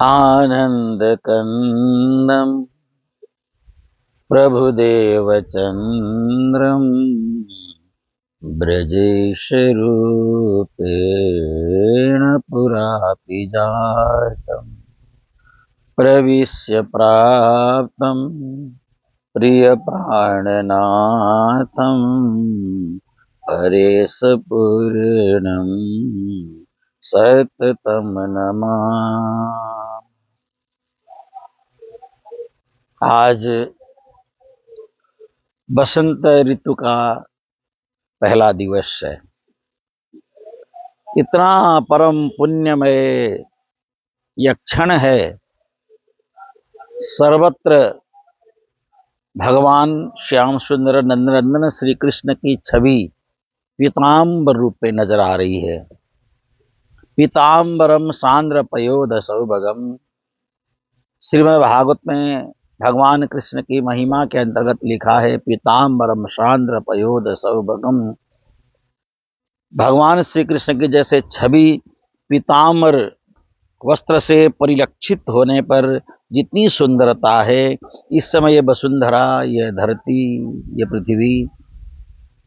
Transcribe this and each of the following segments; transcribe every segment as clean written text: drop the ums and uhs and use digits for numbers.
आनन्दकन्दं प्रभुदेवचन्द्रं ब्रजेशरूपेण पुरापि जातम् प्रविश्य प्राप्तं प्रियप्राणनाथं परेशपूर्णं सततं नमामि। आज बसंत ऋतु का पहला दिवस है। इतना परम पुण्यमय यह क्षण है। सर्वत्र भगवान श्याम सुंदर नंदनंदन श्री कृष्ण की छवि पीताम्बर रूप में नजर आ रही है। पीताम्बरम सांद्र पयोध सौभगम। श्रीमद् भागवत में भगवान कृष्ण की महिमा के अंतर्गत लिखा है, पीताम्बरम सांद्र पयोध सौभगम। भगवान श्री कृष्ण की जैसे छवि पीताम्बर वस्त्र से परिलक्षित होने पर जितनी सुंदरता है, इस समय ये वसुंधरा, ये धरती, ये पृथ्वी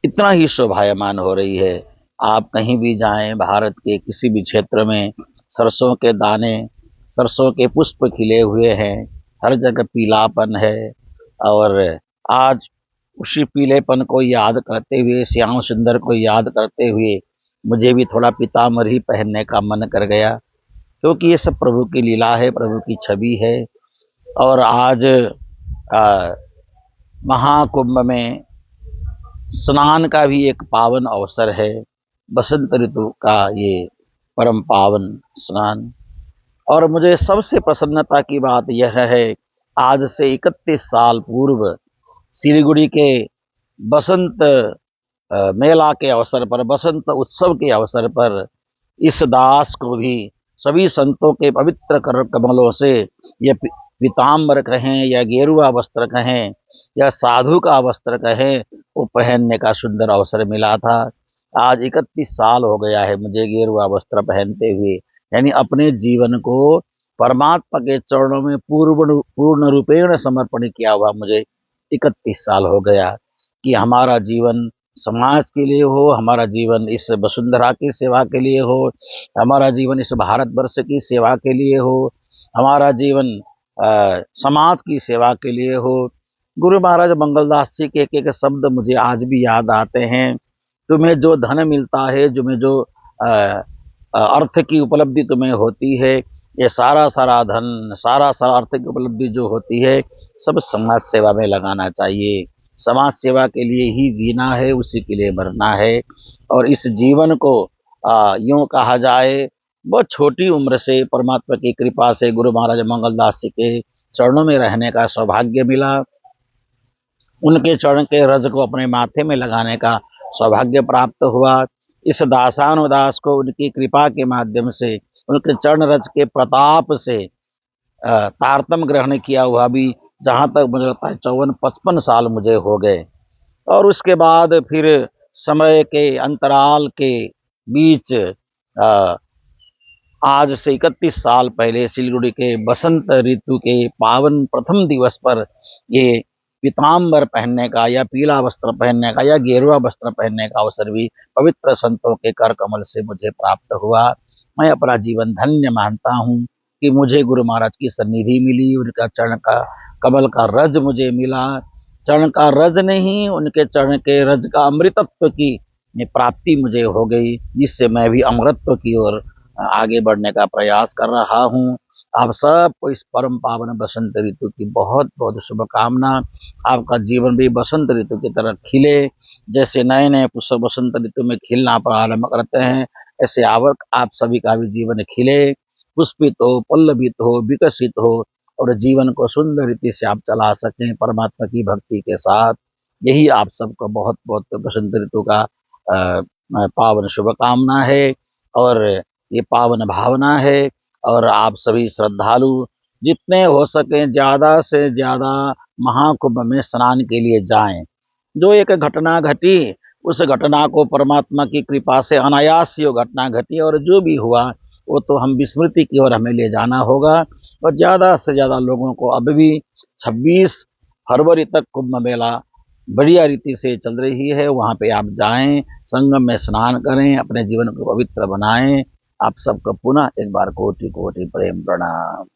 इतना ही शोभायमान हो रही है। आप कहीं भी जाएं, भारत के किसी भी क्षेत्र में सरसों के दाने, सरसों के पुष्प खिले हुए हैं, हर जगह पीलापन है। और आज उसी पीलेपन को याद करते हुए, श्याम सुंदर को याद करते हुए मुझे भी थोड़ा पीताम्बर ही पहनने का मन कर गया, क्योंकि ये सब प्रभु की लीला है, प्रभु की छवि है। और आज महाकुंभ में स्नान का भी एक पावन अवसर है। बसंत ऋतु का ये परम पावन स्नान। और मुझे सबसे प्रसन्नता की बात यह है, आज से 31 साल पूर्व सिलीगुड़ी के बसंत मेला के अवसर पर, बसंत उत्सव के अवसर पर इस दास को भी सभी संतों के पवित्र कर कमलों से ये पीताम्बर कहें या गेरुआ वस्त्र कहें या साधु का वस्त्र कहें, वो पहनने का सुंदर अवसर मिला था। आज 31 साल हो गया है मुझे गेरुआ वस्त्र पहनते हुए, यानी अपने जीवन को परमात्मा के चरणों में पूर्ण रूपेण समर्पण किया हुआ मुझे 31 साल हो गया। कि हमारा जीवन समाज के लिए हो, हमारा जीवन इस वसुंधरा की सेवा के लिए हो, हमारा जीवन इस भारतवर्ष की सेवा के लिए हो, हमारा जीवन समाज की सेवा के लिए हो। गुरु महाराज मंगलदास जी के एक एक शब्द मुझे आज भी याद आते हैं। तुम्हें जो धन मिलता है, तुम्हें जो अर्थ की उपलब्धि तुम्हें होती है, ये सारा सारा धन, सारा सारा अर्थ की उपलब्धि जो होती है, सब समाज सेवा में लगाना चाहिए। समाज सेवा के लिए ही जीना है, उसी के लिए मरना है। और इस जीवन को यूं कहा जाए, बहुत छोटी उम्र से परमात्मा की कृपा से गुरु महाराज मंगलदास जी के चरणों में रहने का सौभाग्य मिला। उनके चरण के रज को अपने माथे में लगाने का सौभाग्य प्राप्त हुआ। इस दासानुदास को उनकी कृपा के माध्यम से, उनके चरण रज के प्रताप से तारतम ग्रहण किया हुआ भी जहां तक मुझे लगता है 54-55 साल मुझे हो गए। और उसके बाद फिर समय के अंतराल के बीच आज से 31 साल पहले सिलीगुड़ी के बसंत ऋतु के पावन प्रथम दिवस पर ये पीताम्बर पहनने का या पीला वस्त्र पहनने का या गेरुआ वस्त्र पहनने का अवसर भी पवित्र संतों के कर कमल से मुझे प्राप्त हुआ। मैं अपना जीवन धन्य मानता हूँ कि मुझे गुरु महाराज की सन्निधि मिली, उनका चरण का कमल का रज मुझे मिला। चरण का रज नहीं, उनके चरण के रज का अमृतत्व की प्राप्ति मुझे हो गई, जिससे मैं भी अमृतत्व की ओर आगे बढ़ने का प्रयास कर रहा हूँ। आप सबको इस परम पावन बसंत ऋतु की बहुत बहुत शुभकामना। आपका जीवन भी बसंत ऋतु की तरह खिले। जैसे नए नए पुष्प बसंत ऋतु में खिलना प्रारंभ करते हैं, ऐसे आवक आप सभी का भी जीवन खिले, पुष्पित हो, पल्लवित हो, विकसित हो और जीवन को सुंदर रीति से आप चला सकें परमात्मा की भक्ति के साथ। यही आप सबको बहुत बहुत बसंत ऋतु का पावन शुभकामना है और ये पावन भावना है। और आप सभी श्रद्धालु जितने हो सके ज्यादा से ज्यादा महाकुंभ में स्नान के लिए जाएं। जो एक घटना घटी, उस घटना को परमात्मा की कृपा से अनायास यो घटना घटी और जो भी हुआ वो तो हम विस्मृति की ओर हमें ले जाना होगा। और ज़्यादा से ज़्यादा लोगों को अब भी 26 फरवरी तक कुंभ मेला बढ़िया रीति से चल रही है, वहाँ पे आप जाएं, संगम में स्नान करें, अपने जीवन को पवित्र बनाएं। आप सबको पुनः एक बार कोटि कोटि प्रेम प्रणाम।